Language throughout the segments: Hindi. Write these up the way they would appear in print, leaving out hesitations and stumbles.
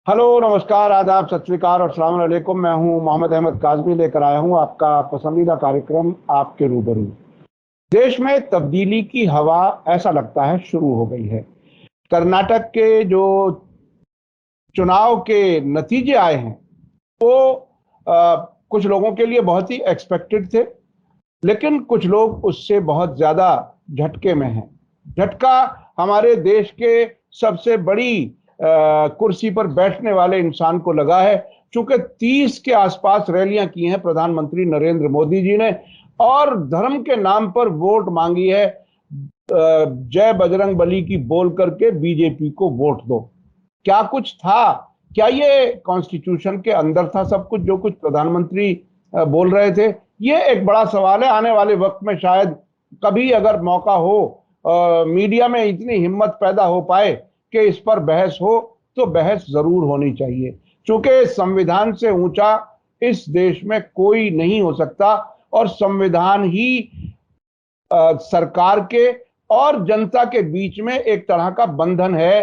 हेलो, नमस्कार, आदाब, सत श्री अकाल और अस्सलाम वालेकुम। मैं हूं मोहम्मद अहमद काज़मी, लेकर आया हूं आपका पसंदीदा कार्यक्रम आपके रूबरू। देश में तब्दीली की हवा ऐसा लगता है शुरू हो गई है। कर्नाटक के जो चुनाव के नतीजे आए हैं वो कुछ लोगों के लिए बहुत ही एक्सपेक्टेड थे, लेकिन कुछ लोग उससे बहुत ज्यादा झटके में हैं। झटका हमारे देश के सबसे बड़ी कुर्सी पर बैठने वाले इंसान को लगा है, चूंकि 30 के आसपास रैलियां की हैं प्रधानमंत्री नरेंद्र मोदी जी ने, और धर्म के नाम पर वोट मांगी है। जय बजरंग बली की बोल करके बीजेपी को वोट दो। क्या कुछ था? क्या ये कॉन्स्टिट्यूशन के अंदर था सब कुछ जो कुछ प्रधानमंत्री बोल रहे थे? ये एक बड़ा सवाल है। आने वाले वक्त में शायद कभी अगर मौका हो, मीडिया में इतनी हिम्मत पैदा हो पाए कि इस पर बहस हो, तो बहस जरूर होनी चाहिए। क्योंकि संविधान से ऊंचा इस देश में कोई नहीं हो सकता, और संविधान ही सरकार के और जनता के बीच में एक तरह का बंधन है,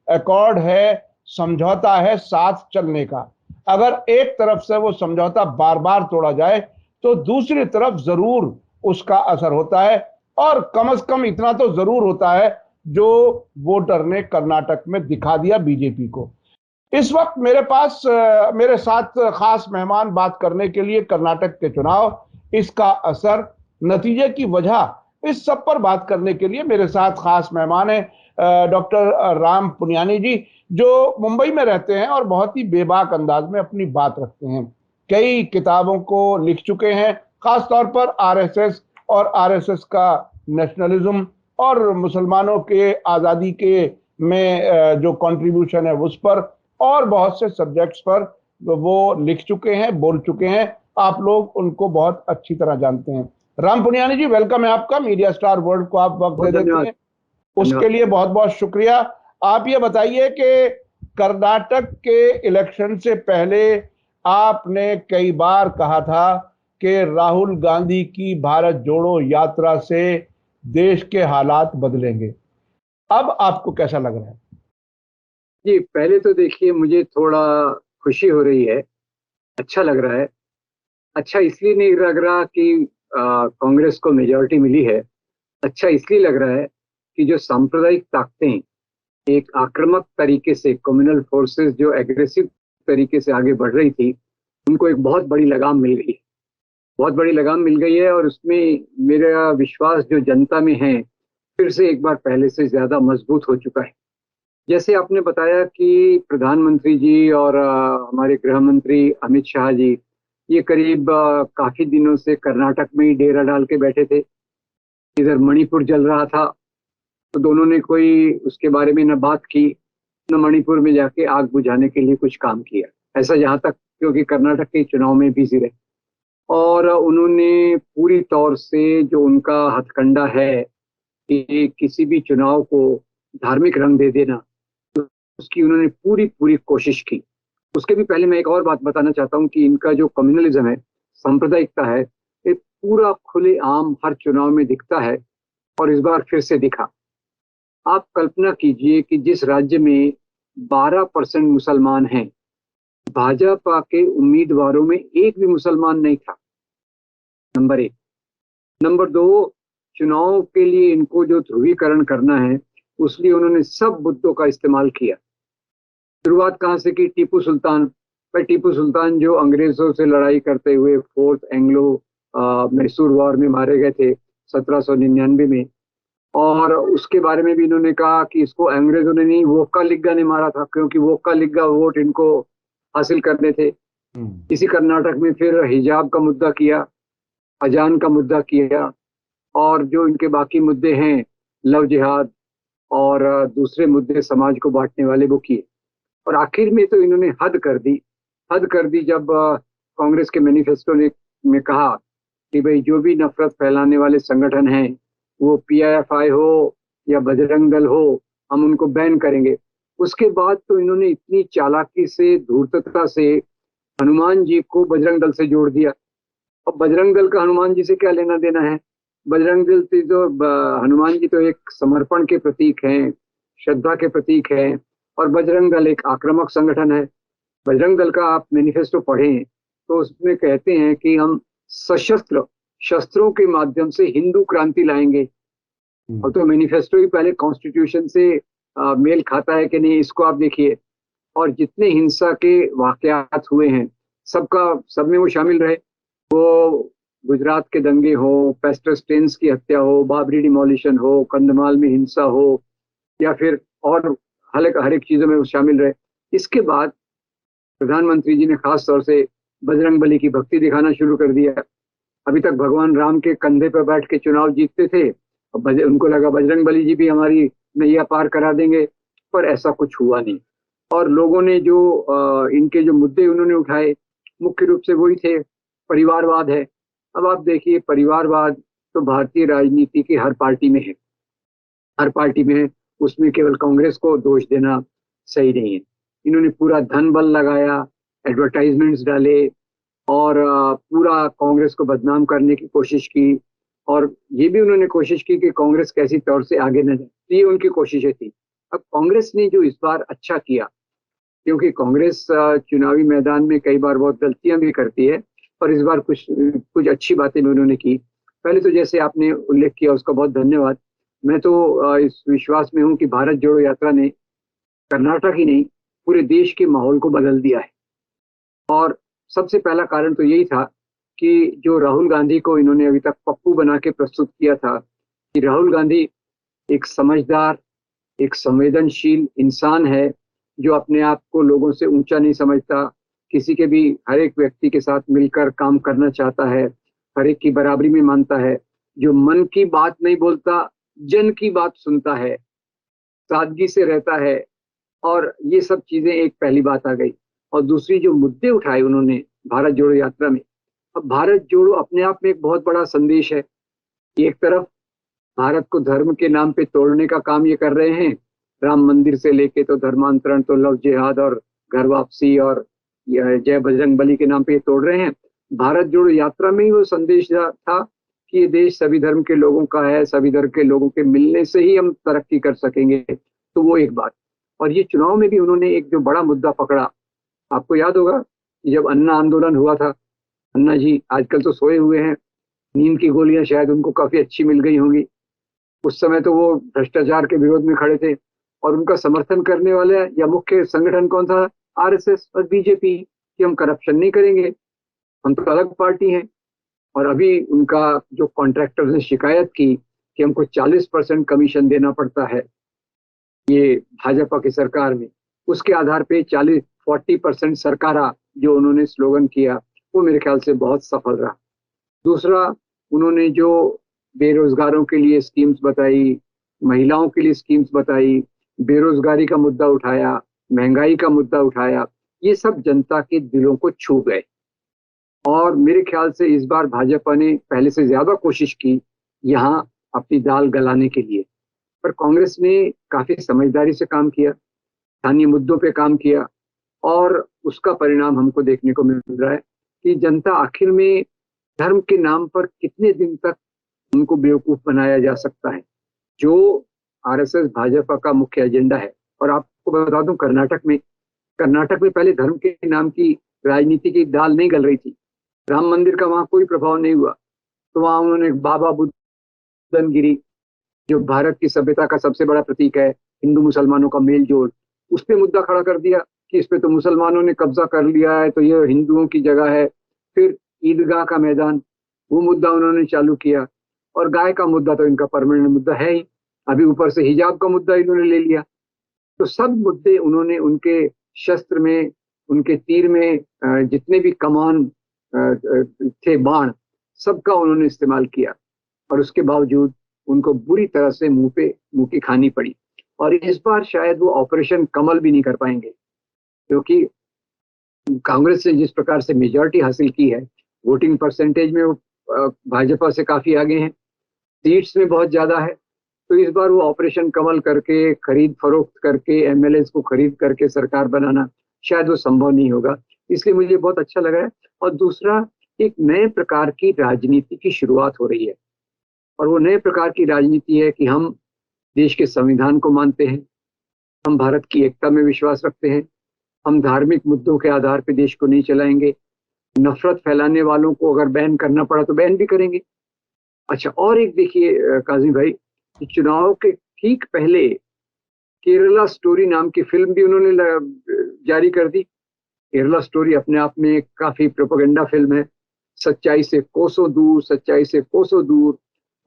अकॉर्ड है, समझौता है साथ चलने का। अगर एक तरफ से वो समझौता बार बार तोड़ा जाए तो दूसरी तरफ जरूर उसका असर होता है, और कम से कम इतना तो जरूर होता है जो वोटर ने कर्नाटक में दिखा दिया बीजेपी को। इस वक्त मेरे पास मेरे साथ खास मेहमान बात करने के लिए कर्नाटक के चुनाव, इसका असर, नतीजे की वजह, इस सब पर बात करने के लिए मेरे साथ खास मेहमान हैं डॉक्टर राम पुनियानी जी, जो मुंबई में रहते हैं और बहुत ही बेबाक अंदाज में अपनी बात रखते हैं। कई किताबों को लिख चुके हैं, खासतौर पर आरएसएस और आरएसएस का नेशनलिज्म और मुसलमानों के आज़ादी के में जो कंट्रीब्यूशन है उस पर, और बहुत से सब्जेक्ट्स पर वो लिख चुके हैं, बोल चुके हैं। आप लोग उनको बहुत अच्छी तरह जानते हैं। राम पुनियानी जी, वेलकम है आपका। मीडिया स्टार वर्ल्ड को आप वक्त दे बहुत देते धन्यवाद। हैं, उसके धन्यवाद। लिए बहुत बहुत शुक्रिया। आप ये बताइए कि कर्नाटक के इलेक्शन से पहले आपने कई बार कहा था कि राहुल गांधी की भारत जोड़ो यात्रा से देश के हालात बदलेंगे। अब आपको कैसा लग रहा है? जी, पहले तो देखिए, मुझे थोड़ा खुशी हो रही है। अच्छा लग रहा है। अच्छा इसलिए नहीं लग रहा कि कांग्रेस को मेजोरिटी मिली है। अच्छा इसलिए लग रहा है कि जो सांप्रदायिक ताकतें एक आक्रामक तरीके से, कम्युनल फोर्सेस जो एग्रेसिव तरीके से आगे बढ़ रही थी, उनको एक बहुत बड़ी लगाम मिल गई है। बहुत बड़ी लगाम मिल गई है, और उसमें मेरा विश्वास जो जनता में है, फिर से एक बार पहले से ज्यादा मजबूत हो चुका है। जैसे आपने बताया कि प्रधानमंत्री जी और हमारे गृह मंत्री अमित शाह जी, ये करीब काफी दिनों से कर्नाटक में ही डेरा डाल के बैठे थे। इधर मणिपुर जल रहा था, तो दोनों ने कोई उसके बारे में न बात की, न मणिपुर में जाके आग बुझाने के लिए कुछ काम किया। ऐसा जहां तक, क्योंकि कर्नाटक के चुनाव में बिजी रहे, और उन्होंने पूरी तौर से जो उनका हथकंडा है कि किसी भी चुनाव को धार्मिक रंग दे देना, उसकी उन्होंने पूरी पूरी कोशिश की। उसके भी पहले मैं एक और बात बताना चाहता हूँ कि इनका जो कम्युनलिज्म है, सांप्रदायिकता है, ये पूरा खुले आम हर चुनाव में दिखता है, और इस बार फिर से दिखा। आप कल्पना कीजिए कि जिस राज्य में 12% मुसलमान हैं, भाजपा के उम्मीदवारों में एक भी मुसलमान नहीं था। नंबर एक। नंबर दो, चुनाव के लिए इनको जो ध्रुवीकरण करना है, उसलिए उन्होंने सब मुद्दों का इस्तेमाल किया। शुरुआत कहाँ से की? टीपू सुल्तान। भाई, टीपू सुल्तान जो अंग्रेजों से लड़ाई करते हुए फोर्थ एंग्लो मैसूर वॉर में मारे गए थे 1799 में, और उसके बारे में भी इन्होंने कहा कि इसको अंग्रेजों ने नहीं, वोक्का लिग्गा ने मारा था, क्योंकि वोक्का लिग्गा वोट इनको हासिल करने थे। हम्म। इसी कर्नाटक में फिर हिजाब का मुद्दा किया, अजान का मुद्दा किया, और जो इनके बाकी मुद्दे हैं, लव जिहाद और दूसरे मुद्दे समाज को बांटने वाले, वो किए। और आखिर में तो इन्होंने हद कर दी। हद कर दी जब कांग्रेस के मैनिफेस्टो ने में कहा कि भाई, जो भी नफरत फैलाने वाले संगठन हैं, वो पीआईएफआई हो या बजरंग दल हो, हम उनको बैन करेंगे। उसके बाद तो इन्होंने इतनी चालाकी से, धूर्तता से हनुमान जी को बजरंग दल से जोड़ दिया। अब बजरंग दल का हनुमान जी से क्या लेना देना है? बजरंग दल तो हनुमान जी तो एक समर्पण के प्रतीक हैं, श्रद्धा के प्रतीक हैं, और बजरंग दल एक आक्रामक संगठन है। बजरंग दल का आप मैनिफेस्टो पढ़ें तो उसमें कहते हैं कि हम सशस्त्र शस्त्रों के माध्यम से हिंदू क्रांति लाएंगे। और तो मैनिफेस्टो ही पहले कॉन्स्टिट्यूशन से मेल खाता है कि नहीं, इसको आप देखिए। और जितने हिंसा के वाकयात हुए हैं सब में वो शामिल रहे। वो गुजरात के दंगे हो, पेस्टर स्टेन्स की हत्या हो, बाबरी डिमोलिशन हो, कंधमाल में हिंसा हो, या फिर और हर एक चीजों में वो शामिल रहे। इसके बाद प्रधानमंत्री जी ने खास तौर से बजरंग बली की भक्ति दिखाना शुरू कर दिया। अभी तक भगवान राम के कंधे पर बैठ के चुनाव जीतते थे, अब उनको लगा बजरंग बली जी भी हमारी नैया पार करा देंगे, पर ऐसा कुछ हुआ नहीं। और लोगों ने जो इनके जो मुद्दे उन्होंने उठाए, मुख्य रूप से वही थे, परिवारवाद है। अब आप देखिए, परिवारवाद तो भारतीय राजनीति की हर पार्टी में है, हर पार्टी में है। उसमें केवल कांग्रेस को दोष देना सही नहीं है। इन्होंने पूरा धन बल लगाया, एडवर्टाइजमेंट्स डाले, और पूरा कांग्रेस को बदनाम करने की कोशिश की। और ये भी उन्होंने कोशिश की कि कांग्रेस कैसी तौर से आगे न जाए, ये उनकी कोशिशें थी। अब कांग्रेस ने जो इस बार अच्छा किया, क्योंकि कांग्रेस चुनावी मैदान में कई बार बहुत गलतियां भी करती है, पर इस बार कुछ कुछ अच्छी बातें भी उन्होंने की। पहले तो जैसे आपने उल्लेख किया, उसका बहुत धन्यवाद। मैं तो इस विश्वास में हूं कि भारत जोड़ो यात्रा ने कर्नाटक ही नहीं, पूरे देश के माहौल को बदल दिया है। और सबसे पहला कारण तो यही था कि जो राहुल गांधी को इन्होंने अभी तक पप्पू बना के प्रस्तुत किया था, कि राहुल गांधी एक समझदार, एक संवेदनशील इंसान है, जो अपने आप को लोगों से ऊंचा नहीं समझता, किसी के भी हर एक व्यक्ति के साथ मिलकर काम करना चाहता है, हर एक की बराबरी में मानता है, जो मन की बात नहीं बोलता, जन की बात सुनता है, सादगी से रहता है। और ये सब चीजें एक पहली बात आ गई। और दूसरी जो मुद्दे उठाए उन्होंने भारत जोड़ो यात्रा में, अब भारत जोड़ो अपने आप में एक बहुत बड़ा संदेश है। एक तरफ भारत को धर्म के नाम पे तोड़ने का काम ये कर रहे हैं, राम मंदिर से लेके तो धर्मांतरण, तो लव जिहाद और घर वापसी और जय बजरंग बली के नाम पे ये तोड़ रहे हैं। भारत जोड़ो यात्रा में ही वो संदेश था कि ये देश सभी धर्म के लोगों का है, सभी धर्म के लोगों के मिलने से ही हम तरक्की कर सकेंगे। तो वो एक बात। और ये चुनाव में भी उन्होंने एक जो बड़ा मुद्दा पकड़ा, आपको याद होगा कि जब अन्ना आंदोलन हुआ था, अन्ना जी आजकल तो सोए हुए हैं, नींद की गोलियां शायद उनको काफी अच्छी मिल गई होंगी। उस समय तो वो भ्रष्टाचार के विरोध में खड़े थे, और उनका समर्थन करने वाले या मुख्य संगठन कौन था? आरएसएस और बीजेपी, कि हम करप्शन नहीं करेंगे, हम तो अलग पार्टी हैं। और अभी उनका जो कॉन्ट्रैक्टर्स ने शिकायत की कि हमको 40% कमीशन देना पड़ता है ये भाजपा की सरकार में, उसके आधार पे 40% सरकारा जो उन्होंने स्लोगन किया, वो मेरे ख्याल से बहुत सफल रहा। दूसरा, उन्होंने जो बेरोजगारों के लिए स्कीम्स बताई, महिलाओं के लिए स्कीम्स बताई, बेरोजगारी का मुद्दा उठाया, महंगाई का मुद्दा उठाया, ये सब जनता के दिलों को छू गए। और मेरे ख्याल से इस बार भाजपा ने पहले से ज्यादा कोशिश की यहाँ अपनी दाल गलाने के लिए। पर कांग्रेस ने काफी समझदारी से काम किया, स्थानीय मुद्दों पे काम किया, और उसका परिणाम हमको देखने को मिल रहा है कि जनता आखिर में धर्म के नाम पर कितने दिन तक उनको बेवकूफ बनाया जा सकता है, जो आरएसएस भाजपा का मुख्य एजेंडा है। और आपको बता दूं, कर्नाटक में पहले धर्म के नाम की राजनीति की दाल नहीं गल रही थी। राम मंदिर का वहां कोई प्रभाव नहीं हुआ, तो वहां उन्होंने बाबा बुदनगिरी, जो भारत की सभ्यता का सबसे बड़ा प्रतीक है, हिंदू मुसलमानों का मेल जोल, उस पे मुद्दा खड़ा कर दिया कि इस पे तो मुसलमानों ने कब्जा कर लिया है, तो ये हिंदुओं की जगह है। फिर ईदगाह का मैदान, वो मुद्दा उन्होंने चालू किया। और गाय का मुद्दा तो इनका परमानेंट मुद्दा है ही, अभी ऊपर से हिजाब का मुद्दा इन्होंने ले लिया। तो सब मुद्दे उन्होंने उनके शस्त्र में, उनके तीर में जितने भी कमान थे, बाण, सबका उन्होंने इस्तेमाल किया। और उसके बावजूद उनको बुरी तरह से मुंह की खानी पड़ी। और इस बार शायद वो ऑपरेशन कमल भी नहीं कर पाएंगे, क्योंकि कांग्रेस ने जिस प्रकार से मेजॉरिटी हासिल की है, वोटिंग परसेंटेज में वो भाजपा से काफी आगे हैं, सीट्स में बहुत ज्यादा है। तो इस बार वो ऑपरेशन कमल करके, खरीद फरोख्त करके, एमएलए को खरीद करके सरकार बनाना शायद वो संभव नहीं होगा। इसलिए मुझे बहुत अच्छा लगा है। और दूसरा, एक नए प्रकार की राजनीति की शुरुआत हो रही है, और वो नए प्रकार की राजनीति है कि हम देश के संविधान को मानते हैं, हम भारत की एकता में विश्वास रखते हैं, हम धार्मिक मुद्दों के आधार पर देश को नहीं चलाएंगे, नफरत फैलाने वालों को अगर बैन करना पड़ा तो बैन भी करेंगे। अच्छा, और एक देखिए काजी भाई, कि चुनाव के ठीक पहले केरला स्टोरी नाम की फिल्म भी उन्होंने जारी कर दी। केरला स्टोरी अपने आप में काफी प्रोपेगेंडा फिल्म है, सच्चाई से कोसों दूर, सच्चाई से कोसों दूर,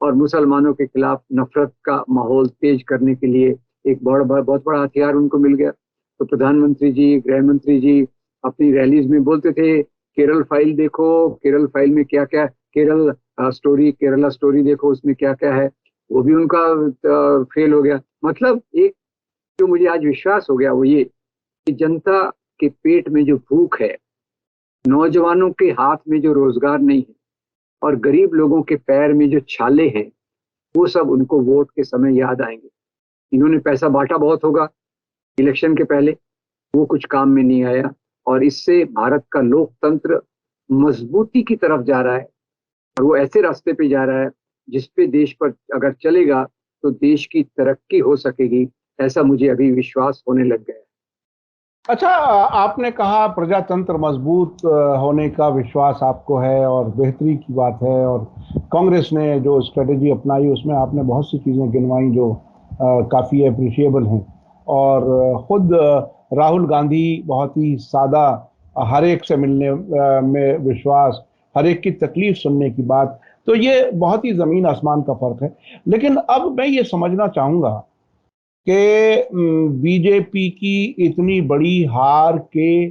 और मुसलमानों के खिलाफ नफरत का माहौल तेज करने के लिए एक बहुत बड़ा हथियार उनको मिल गया। तो प्रधानमंत्री जी, गृह मंत्री जी अपनी रैलीज में बोलते थे, केरल फाइल देखो, केरल फाइल में क्या क्या, केरला स्टोरी देखो, उसमें क्या क्या है। वो भी उनका फेल हो गया। मतलब एक जो मुझे आज विश्वास हो गया वो ये कि जनता के पेट में जो भूख है, नौजवानों के हाथ में जो रोजगार नहीं है, और गरीब लोगों के पैर में जो छाले हैं, वो सब उनको वोट के समय याद आएंगे। इन्होंने पैसा बांटा बहुत होगा इलेक्शन के पहले, वो कुछ काम में नहीं आया, और इससे भारत का लोकतंत्र मजबूती की तरफ जा रहा है, और वो ऐसे रास्ते पे जा रहा है जिसपे देश पर अगर चलेगा तो देश की तरक्की हो सकेगी, ऐसा मुझे अभी विश्वास होने लग गया है। अच्छा, आपने कहा प्रजातंत्र मजबूत होने का विश्वास आपको है और बेहतरी की बात है, और कांग्रेस ने जो स्ट्रेटेजी अपनाई उसमें आपने बहुत सी चीज़ें गिनवाई जो काफ़ी अप्रिशिएबल हैं। और खुद राहुल गांधी बहुत ही सादा, हर एक से मिलने में विश्वास, हर एक की तकलीफ सुनने की बात, तो ये बहुत ही ज़मीन आसमान का फ़र्क है। लेकिन अब मैं ये समझना चाहूँगा कि बीजेपी की इतनी बड़ी हार के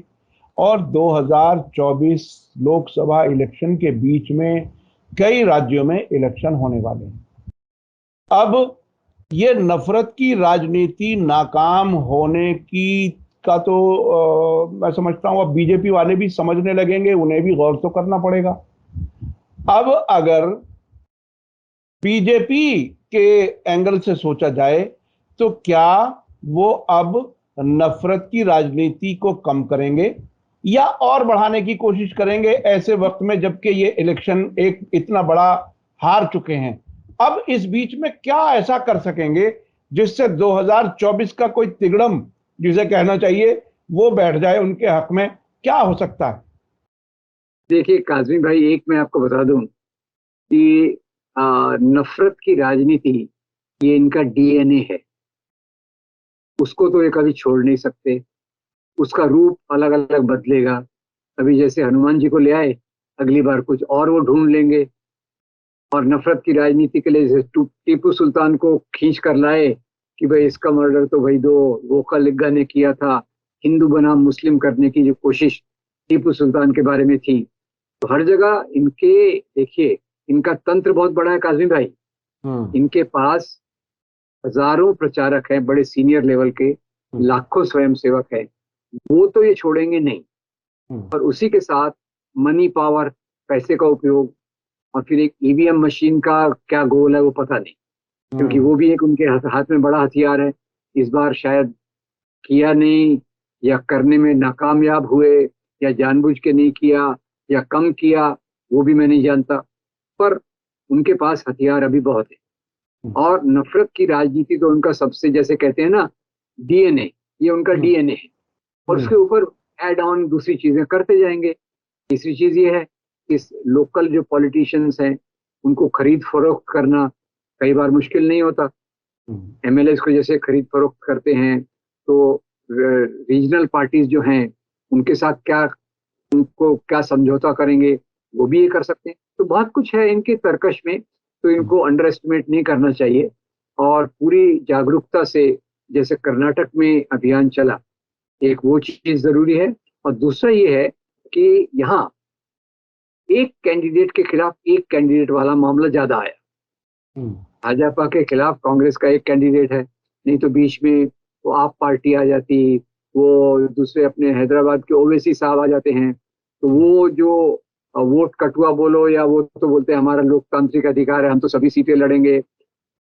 और 2024 लोकसभा इलेक्शन के बीच में कई राज्यों में इलेक्शन होने वाले हैं। अब ये नफरत की राजनीति नाकाम होने की का तो मैं समझता हूं अब बीजेपी वाले भी समझने लगेंगे, उन्हें भी गौर तो करना पड़ेगा। अब अगर बीजेपी के एंगल से सोचा जाए तो क्या वो अब नफरत की राजनीति को कम करेंगे या और बढ़ाने की कोशिश करेंगे ऐसे वक्त में जबकि ये इलेक्शन एक इतना बड़ा हार चुके हैं? अब इस बीच में क्या ऐसा कर सकेंगे जिससे 2024 का कोई तिगड़म जिसे कहना चाहिए वो बैठ जाए उनके हक में? क्या हो सकता है? देखिए काजमी भाई, एक मैं आपको बता दूं कि नफरत की राजनीति ये इनका डीएनए है, उसको तो ये कभी छोड़ नहीं सकते। उसका रूप अलग अलग बदलेगा। अभी जैसे हनुमान जी को ले आए, अगली बार कुछ और वो ढूंढ लेंगे। और नफरत की राजनीति के लिए जैसे टीपू सुल्तान को खींच कर लाए कि भाई इसका मर्डर तो भाई दो वोका लिग्गा ने किया था, हिंदू बनाम मुस्लिम करने की जो कोशिश टीपू सुल्तान के बारे में थी। तो हर जगह इनके, देखिए इनका तंत्र बहुत बड़ा है काजमी भाई। इनके पास हजारों प्रचारक हैं, बड़े सीनियर लेवल के, लाखों स्वयंसेवक हैं, वो तो ये छोड़ेंगे नहीं। और उसी के साथ मनी पावर, पैसे का उपयोग, और फिर एक ईवीएम मशीन का क्या गोल है वो पता नहीं, क्योंकि वो भी एक उनके हाथ में बड़ा हथियार है। इस बार शायद किया नहीं, या करने में नाकामयाब हुए, या जानबूझ के नहीं किया, या कम किया, वो भी मैं नहीं जानता, पर उनके पास हथियार अभी बहुत है। और नफरत की राजनीति तो उनका सबसे, जैसे कहते हैं ना, डीएनए, ये उनका डीएनए है। और उसके ऊपर एड ऑन दूसरी चीजें करते जाएंगे। तीसरी चीज ये है कि लोकल जो पॉलिटिशियंस हैं उनको खरीद फरोख्त करना कई बार मुश्किल नहीं होता। एमएलए को जैसे खरीद फरोख्त करते हैं, तो रीजनल पार्टीज जो हैं उनके साथ क्या, उनको क्या समझौता करेंगे, वो भी ये कर सकते हैं। तो बहुत कुछ है इनके तर्कश में, तो इनको अंडर एस्टिमेट नहीं करना चाहिए। और पूरी जागरूकता से, जैसे कर्नाटक में अभियान चला, एक वो चीज जरूरी है। और दूसरा ये है कि यहाँ एक कैंडिडेट के खिलाफ एक कैंडिडेट वाला मामला ज्यादा आया। भाजपा के खिलाफ कांग्रेस का एक कैंडिडेट है, नहीं तो बीच में वो आप पार्टी आ जाती, वो दूसरे अपने हैदराबाद के ओवैसी साहब आ जाते हैं। तो वो जो वोट कटुआ बोलो, या वो तो बोलते हैं हमारा लोकतांत्रिक अधिकार है, हम तो सभी सीटें लड़ेंगे।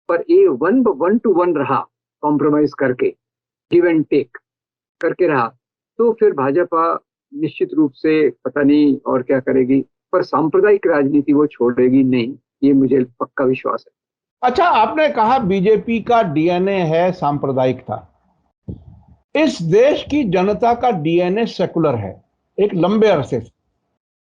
पर ये 1-1 रहा, कॉम्प्रोमाइज करके, गिव एंड टेक करके रहा, तो फिर भाजपा निश्चित रूप से पता नहीं और क्या करेगी, पर सांप्रदायिक राजनीति वो छोड़ेगी नहीं, ये मुझे पक्का विश्वास है। अच्छा, आपने कहा बीजेपी का डीएनए है सांप्रदायिकता। इस देश की जनता का डीएनए सेकुलर है एक लंबे अरसे से,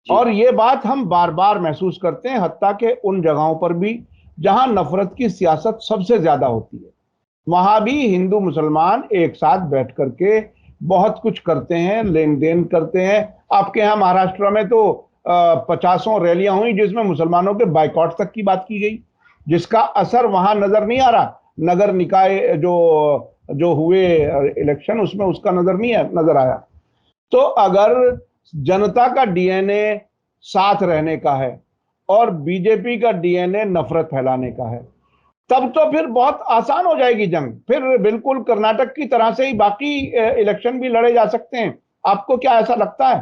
और ये बात हम बार बार महसूस करते हैं, हत्ता के उन जगहों पर भी जहां नफरत की सियासत सबसे ज्यादा होती है, वहां भी हिंदू मुसलमान एक साथ बैठ करके बहुत कुछ करते हैं, लेन देन करते हैं। आपके यहाँ महाराष्ट्र में तो 50 रैलियां हुई जिसमें मुसलमानों के बाइकॉट तक की बात की गई, जिसका असर वहां नजर नहीं आ रहा। नगर निकाय जो जो हुए इलेक्शन, उसमें उसका नजर नहीं है, नजर आया। तो अगर जनता का डीएनए साथ रहने का है और बीजेपी का डीएनए नफरत फैलाने का है, तब तो फिर बहुत आसान हो जाएगी जंग। फिर बिल्कुल कर्नाटक की तरह से ही बाकी इलेक्शन भी लड़े जा सकते हैं। आपको क्या ऐसा लगता है?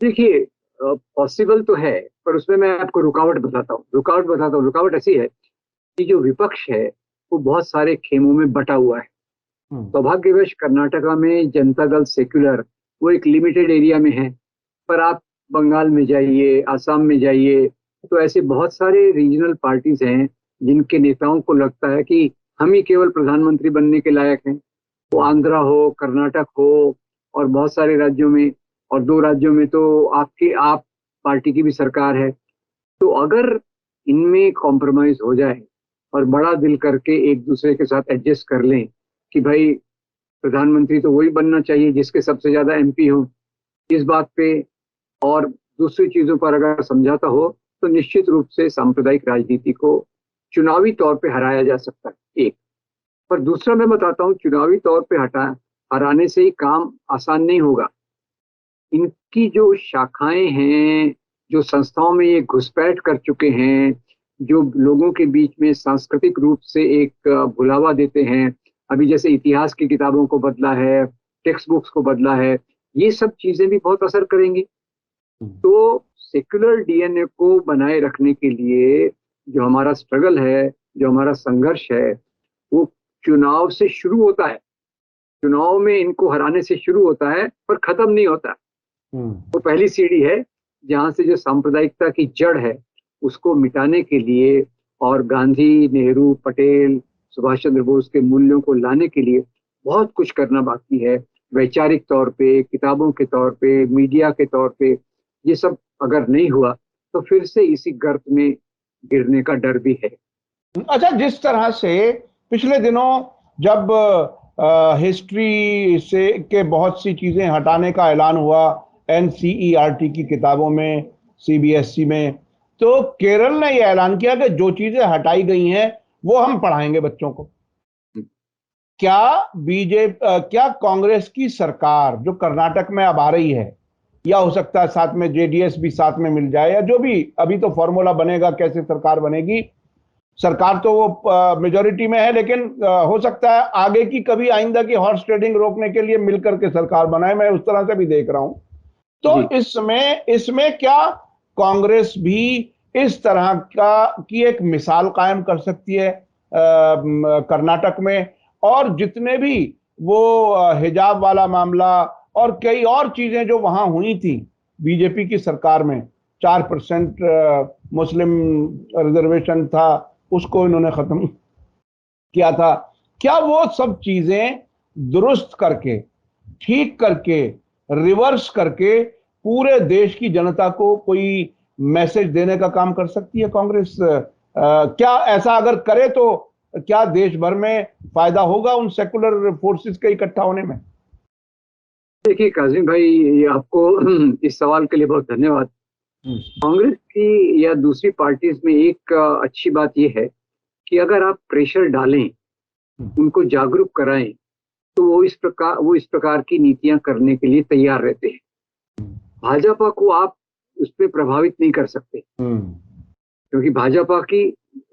देखिए, पॉसिबल तो है, पर उसमें मैं आपको रुकावट ऐसी है कि जो विपक्ष है वो बहुत सारे खेमों में बटा हुआ है। सौभाग्यवश कर्नाटका में जनता दल सेक्युलर वो एक लिमिटेड एरिया में है, पर आप बंगाल में जाइए, आसाम में जाइए, तो ऐसे बहुत सारे रीजनल पार्टीज हैं जिनके नेताओं को लगता है कि हम ही केवल प्रधानमंत्री बनने के लायक हैं। वो आंध्रा हो, कर्नाटक हो, और बहुत सारे राज्यों में, और दो राज्यों में तो आप पार्टी की भी सरकार है। तो अगर इनमें कॉम्प्रोमाइज हो जाए और बड़ा दिल करके एक दूसरे के साथ एडजस्ट कर लें कि भाई प्रधानमंत्री तो वही बनना चाहिए जिसके सबसे ज्यादा एमपी हो, इस बात पे और दूसरी चीजों पर अगर समझौता हो, तो निश्चित रूप से सांप्रदायिक राजनीति को चुनावी तौर पे हराया जा सकता है, एक। पर दूसरा मैं बताता हूँ, चुनावी तौर पे हराने से ही काम आसान नहीं होगा। इनकी जो शाखाएं हैं, जो संस्थाओं में ये घुसपैठ कर चुके हैं, जो लोगों के बीच में सांस्कृतिक रूप से एक भुलावा देते हैं, अभी जैसे इतिहास की किताबों को बदला है, टेक्स्ट बुक्स को बदला है, ये सब चीजें भी बहुत असर करेंगी। तो सेक्युलर डीएनए को बनाए रखने के लिए जो हमारा स्ट्रगल है, जो हमारा संघर्ष है, वो चुनाव से शुरू होता है। चुनाव में इनको हराने से शुरू होता है, पर खत्म नहीं होता। वो पहली सीढ़ी है जहां से जो सांप्रदायिकता की जड़ है उसको मिटाने के लिए, और गांधी, नेहरू, पटेल, सुभाष चंद्र बोस के मूल्यों को लाने के लिए बहुत कुछ करना बाकी है। वैचारिक तौर पे, किताबों के तौर पे, मीडिया के तौर पे, ये सब अगर नहीं हुआ तो फिर से इसी गर्त में गिरने का डर भी है। अच्छा, जिस तरह से पिछले दिनों जब हिस्ट्री से के बहुत सी चीजें हटाने का ऐलान हुआ एनसीईआरटी की किताबों में, सीबीएसई में, तो केरल ने यह ऐलान किया कि जो चीजें हटाई गई हैं वो हम पढ़ाएंगे बच्चों को। क्या कांग्रेस की सरकार जो कर्नाटक में अब आ रही है, या हो सकता है साथ में जेडीएस भी साथ में मिल जाए, या जो भी अभी तो फॉर्मूला बनेगा कैसे सरकार बनेगी, सरकार तो वो मेजोरिटी में है, लेकिन हो सकता है आगे की कभी आइंदा की हॉर्स ट्रेडिंग रोकने के लिए मिलकर के सरकार बनाए, मैं उस तरह से भी देख रहा हूं। तो इसमें इसमें क्या कांग्रेस भी इस तरह का की एक मिसाल कायम कर सकती है कर्नाटक में? और जितने भी वो हिजाब वाला मामला और कई और चीजें जो वहां हुई थी बीजेपी की सरकार में, 4% मुस्लिम रिजर्वेशन था, उसको इन्होंने खत्म किया था, क्या वो सब चीजें दुरुस्त करके, ठीक करके, रिवर्स करके पूरे देश की जनता को कोई मैसेज देने का काम कर सकती है कांग्रेस? क्या ऐसा अगर करे तो क्या देश भर में फायदा होगा उन सेकुलर फोर्सेस के इकट्ठा होने में? देखिए काजिम भाई, ये आपको इस सवाल के लिए बहुत धन्यवाद। कांग्रेस की या दूसरी पार्टीज में एक अच्छी बात यह है कि अगर आप प्रेशर डालें, उनको जागरूक कराएं, तो वो इस प्रकार की नीतियां करने के लिए तैयार रहते हैं। भाजपा को आप उस पर प्रभावित नहीं कर सकते, क्योंकि भाजपा की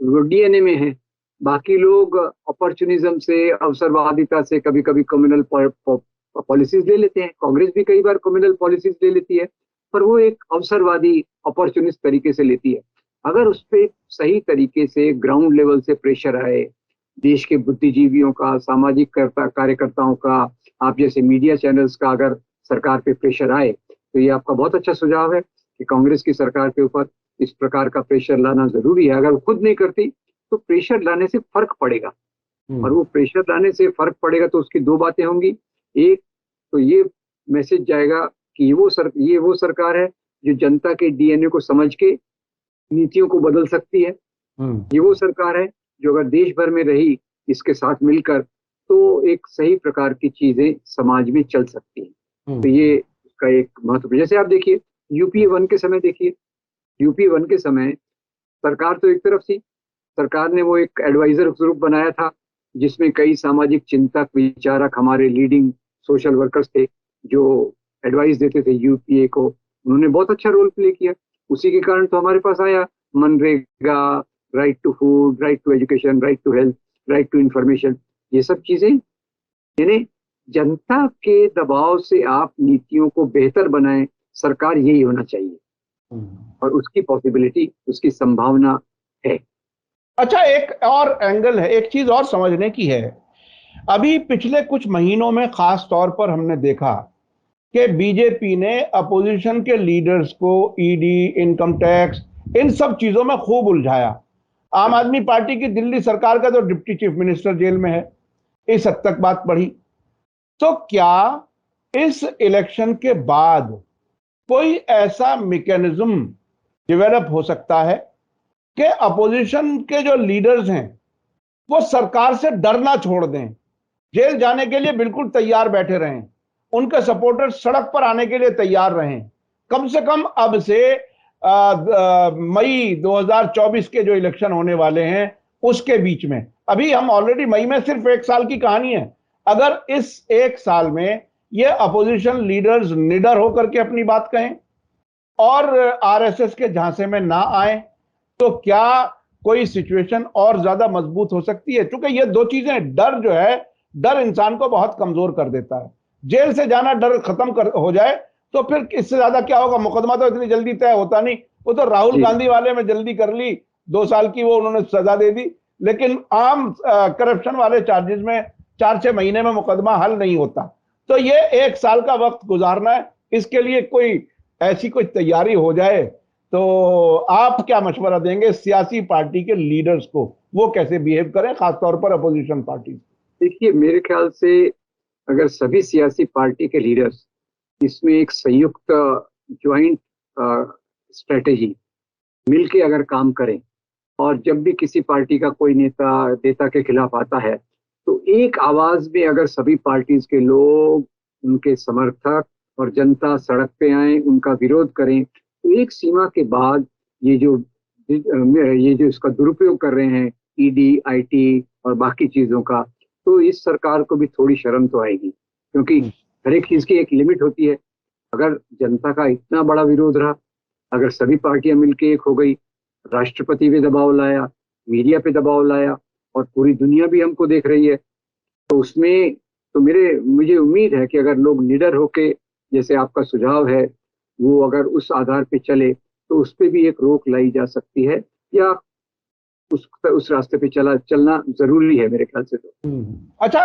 डीएनए में है। बाकी लोग अपॉर्चुनिज्म से, अवसरवादिता से कभी कभी कम्युनल पॉलिसीज ले लेते हैं। कांग्रेस भी कई बार कम्युनल पॉलिसीज ले लेती है, पर वो एक अवसरवादी, अपॉर्चुनिस्ट तरीके से लेती है। अगर उस पर सही तरीके से ग्राउंड लेवल से प्रेशर आए, देश के बुद्धिजीवियों का, सामाजिक कार्यकर्ताओं का, आप जैसे मीडिया चैनल्स का अगर सरकार पे प्रेशर आए, तो ये आपका बहुत अच्छा सुझाव है कि कांग्रेस की सरकार के ऊपर इस प्रकार का प्रेशर लाना जरूरी है। अगर वो खुद नहीं करती तो प्रेशर लाने से फर्क पड़ेगा। और वो प्रेशर लाने से फर्क पड़ेगा तो उसकी दो बातें होंगी। एक तो ये मैसेज जाएगा कि ये वो सरकार है जो जनता के डीएनए को समझ के नीतियों को बदल सकती है। ये वो सरकार है जो अगर देश भर में रही इसके साथ मिलकर तो एक सही प्रकार की चीजें समाज में चल सकती हैं। तो ये इसका एक महत्व। जैसे आप देखिए यूपीए 1 के समय देखिए, यूपीए 1 के समय सरकार तो एक तरफ थी, सरकार ने वो एक एडवाइजर ग्रुप बनाया था जिसमें कई सामाजिक चिंतक विचारक हमारे लीडिंग सोशल वर्कर्स थे जो एडवाइस देते थे यूपीए को। उन्होंने बहुत अच्छा रोल प्ले किया। उसी के कारण तो हमारे पास आया मनरेगा, right to food, right to education, right to health, right to information. ये सब चीजें यानी जनता के दबाव से आप नीतियों को बेहतर बनाएं, सरकार यही होना चाहिए और उसकी पॉसिबिलिटी, उसकी संभावना है। अच्छा, एक और एंगल है, एक चीज और समझने की है। अभी पिछले कुछ महीनों में खास तौर पर हमने देखा कि बीजेपी ने अपोजिशन के लीडर्स को ईडी, इनकम टैक्स, इन सब चीजों में खूब उलझाया। आम आदमी पार्टी की दिल्ली सरकार का तो डिप्टी चीफ मिनिस्टर जेल में है, इस हद तक बात बढ़ी। तो क्या इस इलेक्शन के बाद कोई ऐसा मैकेनिज्म डेवलप हो सकता है कि अपोजिशन के जो लीडर्स हैं वो सरकार से डरना छोड़ दें, जेल जाने के लिए बिल्कुल तैयार बैठे रहें, उनके सपोर्टर्स सड़क पर आने के लिए तैयार रहें, कम से कम अब से मई 2024 के जो इलेक्शन होने वाले हैं उसके बीच में। अभी हम ऑलरेडी मई में, सिर्फ एक साल की कहानी है। अगर इस एक साल में ये अपोजिशन लीडर्स निडर होकर के अपनी बात कहें और आरएसएस के झांसे में ना आए तो क्या कोई सिचुएशन और ज्यादा मजबूत हो सकती है? क्योंकि ये दो चीजें, डर जो है, डर इंसान को बहुत कमजोर कर देता है। जेल से जाना डर खत्म हो जाए तो फिर इससे ज्यादा क्या होगा? मुकदमा तो इतनी जल्दी तय होता नहीं। वो तो राहुल गांधी वाले में जल्दी कर ली, 2 साल की वो उन्होंने सजा दे दी, लेकिन आम करप्शन वाले चार्जेस में 4-6 महीने में मुकदमा हल नहीं होता। तो ये 1 साल का वक्त गुजारना है, इसके लिए कोई ऐसी कोई तैयारी हो जाए तो आप क्या मशवरा देंगे सियासी पार्टी के लीडर्स को, वो कैसे बिहेव करें, खासतौर पर अपोजिशन पार्टी? देखिए मेरे ख्याल से अगर सभी सियासी पार्टी के लीडर्स इसमें एक संयुक्त ज्वाइंट स्ट्रेटेजी मिलके अगर काम करें और जब भी किसी पार्टी का कोई नेता के खिलाफ आता है तो एक आवाज में अगर सभी पार्टीज के लोग, उनके समर्थक और जनता सड़क पे आए, उनका विरोध करें तो एक सीमा के बाद ये जो इसका दुरुपयोग कर रहे हैं ईडी, आईटी और बाकी चीजों का, तो इस सरकार को भी थोड़ी शर्म तो आएगी। क्योंकि हर एक चीज की एक लिमिट होती है। अगर जनता का इतना बड़ा विरोध रहा, अगर सभी पार्टियां मिलकर एक हो गई, राष्ट्रपति पे दबाव लाया, मीडिया पे दबाव लाया और पूरी दुनिया भी हमको देख रही है, तो उसमें तो मुझे उम्मीद है कि अगर लोग निडर होके, जैसे आपका सुझाव है, वो अगर उस आधार पे चले तो उस पर भी एक रोक लाई जा सकती है या उस रास्ते पे चलना जरूरी है मेरे ख्याल से। तो अच्छा,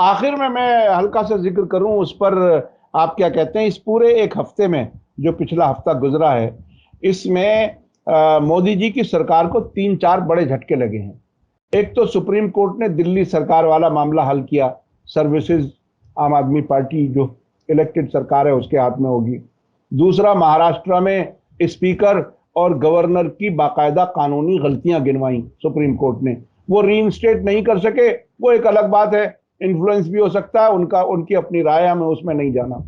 आखिर में मैं हल्का सा जिक्र करूं उस पर, आप क्या कहते हैं? इस पूरे एक हफ्ते में, जो पिछला हफ्ता गुजरा है, इसमें मोदी जी की सरकार को 3-4 बड़े झटके लगे हैं। एक तो सुप्रीम कोर्ट ने दिल्ली सरकार वाला मामला हल किया, सर्विसेज आम आदमी पार्टी जो इलेक्टेड सरकार है उसके हाथ में होगी। दूसरा, महाराष्ट्र में स्पीकर और गवर्नर की बाकायदा कानूनी गलतियां गिनवाई सुप्रीम कोर्ट ने, वो रीइंस्टेट नहीं कर सके, वो एक अलग बात है, इन्फ्लुएंस भी हो सकता है उनका, उनकी अपनी राय, हमें उसमें नहीं जाना।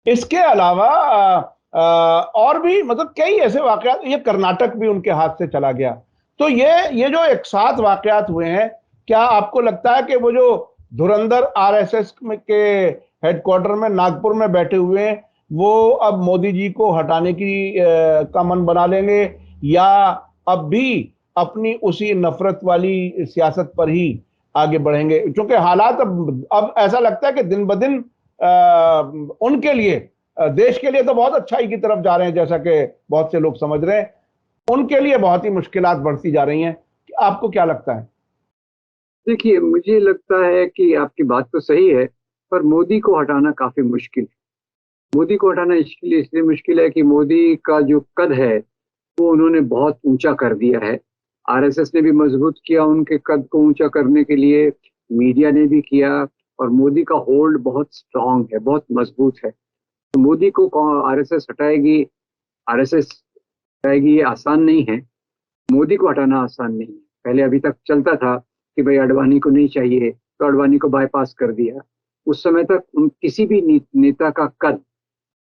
इसके अलावा और भी मतलब कई ऐसे वाकयात, ये कर्नाटक भी उनके हाथ से चला गया। तो ये जो एक साथ वाकयात हुए हैं, क्या आपको लगता है कि वो जो धुरंधर आरएसएस के हेडक्वार्टर में नागपुर में बैठे हुए हैं वो अब मोदी जी को हटाने का मन बना लेंगे, या अब भी अपनी उसी नफरत वाली सियासत पर ही आगे बढ़ेंगे? क्योंकि हालात अब ऐसा लगता है कि दिन ब दिन उनके लिए, देश के लिए तो बहुत अच्छाई की तरफ जा रहे हैं, जैसा कि बहुत से लोग समझ रहे हैं, उनके लिए बहुत ही मुश्किलात बढ़ती जा रही हैं। आपको क्या लगता है? देखिए मुझे लगता है कि आपकी बात तो सही है, पर मोदी को हटाना काफी मुश्किल है। मोदी को हटाना इसलिए मुश्किल है कि मोदी का जो कद है वो उन्होंने बहुत ऊंचा कर दिया है। आरएसएस ने भी मजबूत किया उनके कद को ऊंचा करने के लिए, मीडिया ने भी किया, और मोदी का होल्ड बहुत स्ट्रांग है, बहुत मजबूत है। तो मोदी को आरएसएस हटाएगी, ये आसान नहीं है। मोदी को हटाना आसान नहीं है। पहले अभी तक चलता था कि भाई अडवाणी को नहीं चाहिए, तो अडवाणी को बाईपास कर दिया। उस समय तक किसी भी नेता का कद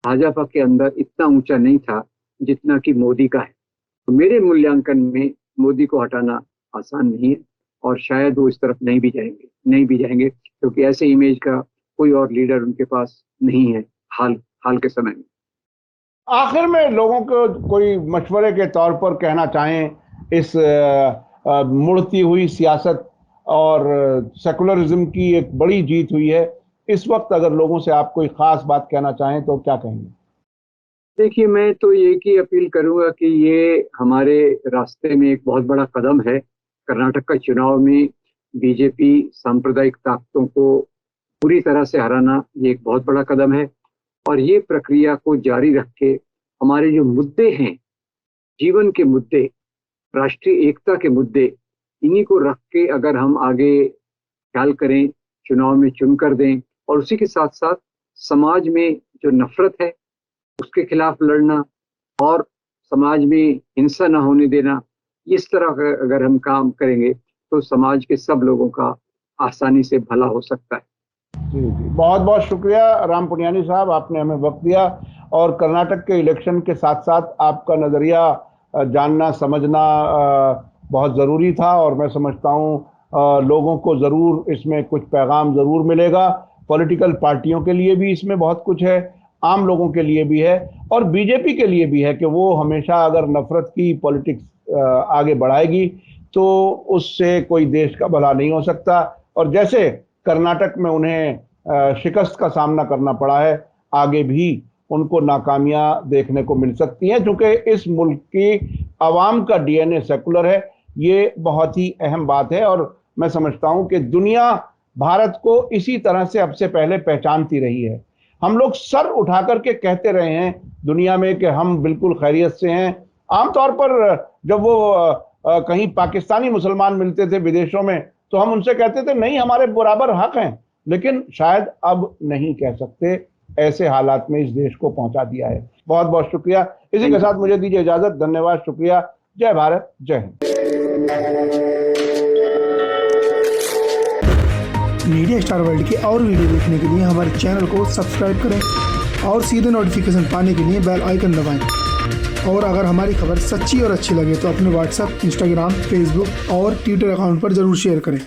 भाजपा के अंदर इतना ऊंचा नहीं था जितना कि मोदी का है। तो मेरे मूल्यांकन में मोदी को हटाना आसान नहीं है, और शायद वो इस तरफ नहीं भी जाएंगे क्योंकि ऐसे इमेज का कोई और लीडर उनके पास नहीं है हाल के समय में। आखिर में लोगों को कोई मशवरे के तौर पर कहना चाहें, इस मुड़ती हुई सियासत और सेकुलरिज्म की एक बड़ी जीत हुई है, इस वक्त अगर लोगों से आप कोई खास बात कहना चाहें तो क्या कहेंगे? देखिए, मैं तो एक ही अपील करूंगा कि ये हमारे रास्ते में एक बहुत बड़ा कदम है। कर्नाटक का चुनाव में बीजेपी सांप्रदायिक ताकतों को पूरी तरह से हराना, ये एक बहुत बड़ा कदम है। और ये प्रक्रिया को जारी रख के हमारे जो मुद्दे हैं, जीवन के मुद्दे, राष्ट्रीय एकता के मुद्दे, इन्हीं को रख के अगर हम आगे ख्याल करें, चुनाव में चुन कर दें, और उसी के साथ साथ समाज में जो नफरत है उसके खिलाफ लड़ना, और समाज में हिंसा न होने देना, इस तरह अगर हम काम करेंगे तो समाज के सब लोगों का आसानी से भला हो सकता है। जी जी, बहुत बहुत शुक्रिया राम पुनियानी साहब, आपने हमें वक्त दिया, और कर्नाटक के इलेक्शन के साथ साथ आपका नज़रिया जानना समझना बहुत ज़रूरी था, और मैं समझता हूँ लोगों को ज़रूर इसमें कुछ पैगाम ज़रूर मिलेगा। पॉलिटिकल पार्टियों के लिए भी इसमें बहुत कुछ है, आम लोगों के लिए भी है, और बीजेपी के लिए भी है कि वो हमेशा अगर नफरत की पॉलिटिक्स आगे बढ़ाएगी तो उससे कोई देश का भला नहीं हो सकता। और जैसे कर्नाटक में उन्हें शिकस्त का सामना करना पड़ा है, आगे भी उनको नाकामियां देखने को मिल सकती हैं, क्योंकि इस मुल्क की आवाम का डीएनए सेकुलर है। ये बहुत ही अहम बात है, और मैं समझता हूं कि दुनिया भारत को इसी तरह से अब से पहले पहचानती रही है। हम लोग सर उठा करके कहते रहे हैं दुनिया में कि हम बिल्कुल खैरियत से हैं। आमतौर पर जब वो कहीं पाकिस्तानी मुसलमान मिलते थे विदेशों में, तो हम उनसे कहते थे नहीं, हमारे बराबर हक हैं, लेकिन शायद अब नहीं कह सकते। ऐसे हालात में इस देश को पहुंचा दिया है। बहुत बहुत शुक्रिया। इसी के साथ मुझे दीजिए इजाजत। धन्यवाद, शुक्रिया। जय भारत, जय हिंद। मीडिया स्टार वर्ल्ड के और वीडियो देखने के लिए हमारे चैनल को सब्सक्राइब करें और सीधे नोटिफिकेशन पाने के लिए बेल आइकन दबाएं। और अगर हमारी खबर सच्ची और अच्छी लगे तो अपने व्हाट्सएप, इंस्टाग्राम, फेसबुक और ट्विटर अकाउंट पर जरूर शेयर करें।